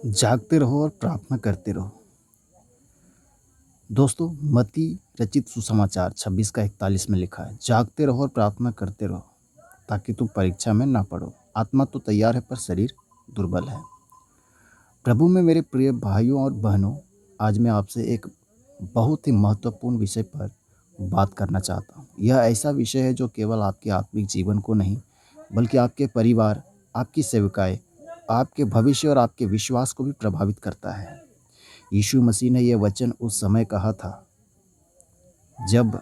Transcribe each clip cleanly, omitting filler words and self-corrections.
जागते रहो और प्रार्थना करते रहो। दोस्तों, मत्ती रचित सुसमाचार 26 का 41 में लिखा है, जागते रहो और प्रार्थना करते रहो ताकि तुम परीक्षा में ना पड़ो। आत्मा तो तैयार है पर शरीर दुर्बल है। प्रभु में मेरे प्रिय भाइयों और बहनों, आज मैं आपसे एक बहुत ही महत्वपूर्ण विषय पर बात करना चाहता हूँ। यह ऐसा विषय है जो केवल आपके आत्मिक जीवन को नहीं, बल्कि आपके परिवार, आपकी सेविकाएं, आपके भविष्य और आपके विश्वास को भी प्रभावित करता है। यीशु मसीह ने यह वचन उस समय कहा था जब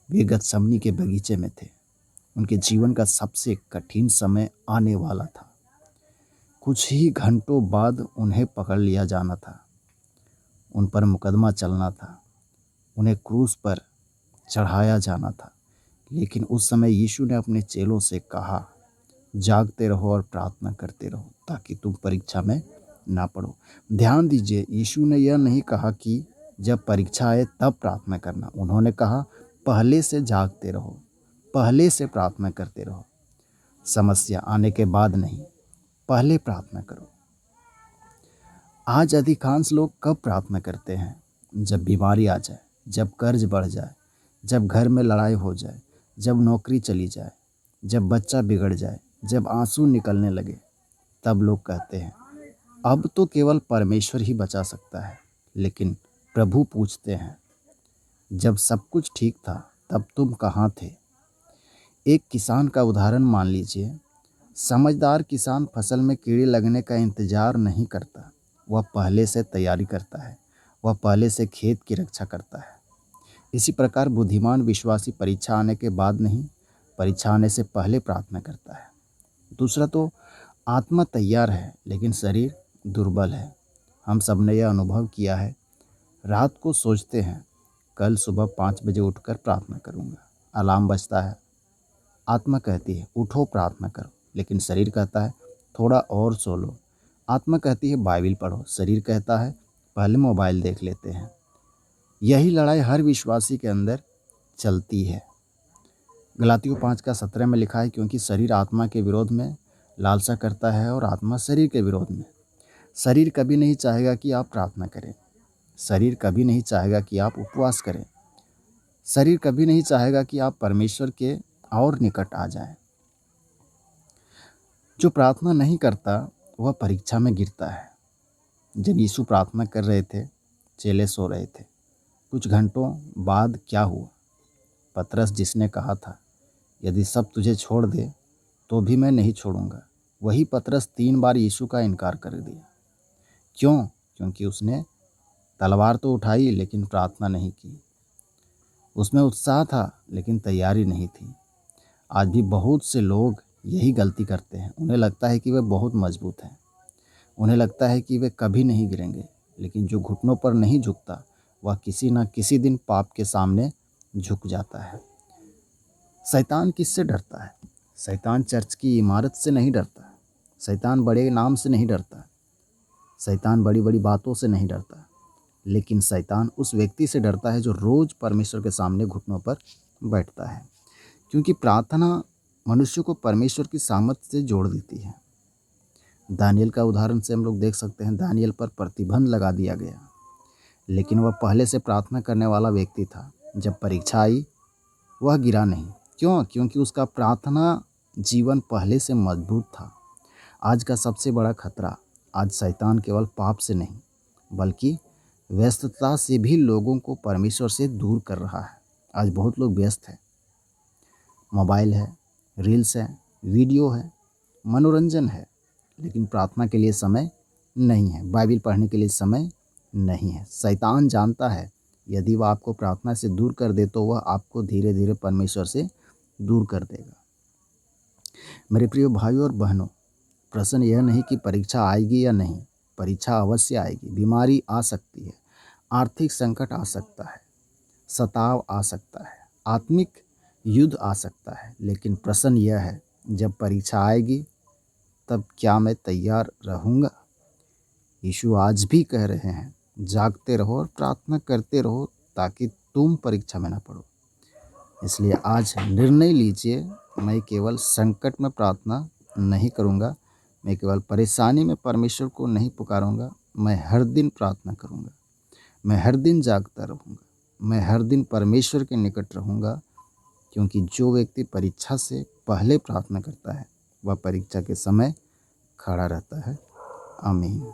वे गतसमनी के बगीचे में थे। उनके जीवन का सबसे कठिन समय आने वाला था। कुछ ही घंटों बाद उन्हें पकड़ लिया जाना था, उन पर मुकदमा चलना था, उन्हें क्रूस पर चढ़ाया जाना था। लेकिन उस समय यीशु ने अपने चेलों से कहा, जागते रहो और प्रार्थना करते रहो ताकि तुम परीक्षा में ना पड़ो। ध्यान दीजिए, यीशु ने यह नहीं कहा कि जब परीक्षा आए तब प्रार्थना करना। उन्होंने कहा, पहले से जागते रहो, पहले से प्रार्थना करते रहो। समस्या आने के बाद नहीं, पहले प्रार्थना करो। आज अधिकांश लोग कब प्रार्थना करते हैं? जब बीमारी आ जाए, जब कर्ज बढ़ जाए, जब घर में लड़ाई हो जाए, जब नौकरी चली जाए, जब बच्चा बिगड़ जाए, जब आंसू निकलने लगे, तब लोग कहते हैं अब तो केवल परमेश्वर ही बचा सकता है। लेकिन प्रभु पूछते हैं, जब सब कुछ ठीक था तब तुम कहाँ थे? एक किसान का उदाहरण मान लीजिए। समझदार किसान फसल में कीड़े लगने का इंतजार नहीं करता, वह पहले से तैयारी करता है, वह पहले से खेत की रक्षा करता है। इसी प्रकार बुद्धिमान विश्वासी परीक्षा आने के बाद नहीं, परीक्षा आने से पहले प्रार्थना करता है। दूसरा तो आत्मा तैयार है लेकिन शरीर दुर्बल है। हम सब ने यह अनुभव किया है। रात को सोचते हैं कल सुबह 5 बजे उठकर प्रार्थना करूंगा। अलार्म बजता है, आत्मा कहती है उठो प्रार्थना करो, लेकिन शरीर कहता है थोड़ा और सो लो। आत्मा कहती है बाइबिल पढ़ो, शरीर कहता है पहले मोबाइल देख लेते हैं। यही लड़ाई हर विश्वासी के अंदर चलती है। गलातियों 5 का 17 में लिखा है, क्योंकि शरीर आत्मा के विरोध में लालसा करता है और आत्मा शरीर के विरोध में। शरीर कभी नहीं चाहेगा कि आप प्रार्थना करें, शरीर कभी नहीं चाहेगा कि आप उपवास करें, शरीर कभी नहीं चाहेगा कि आप परमेश्वर के और निकट आ जाएं। जो प्रार्थना नहीं करता वह परीक्षा में गिरता है। जब यीशु प्रार्थना कर रहे थे, चेले सो रहे थे। कुछ घंटों बाद क्या हुआ? पतरस, जिसने कहा था यदि सब तुझे छोड़ दे तो भी मैं नहीं छोड़ूंगा, वही पतरस 3 बार यीशु का इनकार कर दिया। क्यों? क्योंकि उसने तलवार तो उठाई लेकिन प्रार्थना नहीं की। उसमें उत्साह था लेकिन तैयारी नहीं थी। आज भी बहुत से लोग यही गलती करते हैं। उन्हें लगता है कि वे बहुत मजबूत हैं, उन्हें लगता है कि वे कभी नहीं गिरेंगे, लेकिन जो घुटनों पर नहीं झुकता वह किसी न किसी दिन पाप के सामने झुक जाता है। शैतान किससे डरता है? शैतान चर्च की इमारत से नहीं डरता, शैतान बड़े नाम से नहीं डरता, शैतान बड़ी बड़ी बातों से नहीं डरता, लेकिन शैतान उस व्यक्ति से डरता है जो रोज़ परमेश्वर के सामने घुटनों पर बैठता है। क्योंकि प्रार्थना मनुष्य को परमेश्वर की सामर्थ्य से जोड़ देती है। दानियल का उदाहरण से हम लोग देख सकते हैं। दानियल पर प्रतिबंध लगा दिया गया, लेकिन वह पहले से प्रार्थना करने वाला व्यक्ति था। जब परीक्षा आई वह गिरा नहीं। क्यों? क्योंकि उसका प्रार्थना जीवन पहले से मजबूत था। आज का सबसे बड़ा खतरा, आज शैतान केवल पाप से नहीं बल्कि व्यस्तता से भी लोगों को परमेश्वर से दूर कर रहा है। आज बहुत लोग व्यस्त हैं, मोबाइल है, रील्स है, वीडियो है, मनोरंजन है, लेकिन प्रार्थना के लिए समय नहीं है, बाइबिल पढ़ने के लिए समय नहीं है। शैतान जानता है यदि वह आपको प्रार्थना से दूर कर दे तो वह आपको धीरे धीरे परमेश्वर से दूर कर देगा। मेरे प्रिय भाइयों और बहनों, प्रश्न यह नहीं कि परीक्षा आएगी या नहीं, परीक्षा अवश्य आएगी। बीमारी आ सकती है, आर्थिक संकट आ सकता है, सताव आ सकता है, आत्मिक युद्ध आ सकता है, लेकिन प्रश्न यह है जब परीक्षा आएगी तब क्या मैं तैयार रहूँगा? यीशु आज भी कह रहे हैं, जागते रहो और प्रार्थना करते रहो ताकि तुम परीक्षा में ना पड़ो। इसलिए आज निर्णय लीजिए, मैं केवल संकट में प्रार्थना नहीं करूँगा, मैं केवल परेशानी में परमेश्वर को नहीं पुकारूंगा, मैं हर दिन प्रार्थना करूंगा, मैं हर दिन जागता रहूंगा, मैं हर दिन परमेश्वर के निकट रहूंगा, क्योंकि जो व्यक्ति परीक्षा से पहले प्रार्थना करता है वह परीक्षा के समय खड़ा रहता है। आमीन।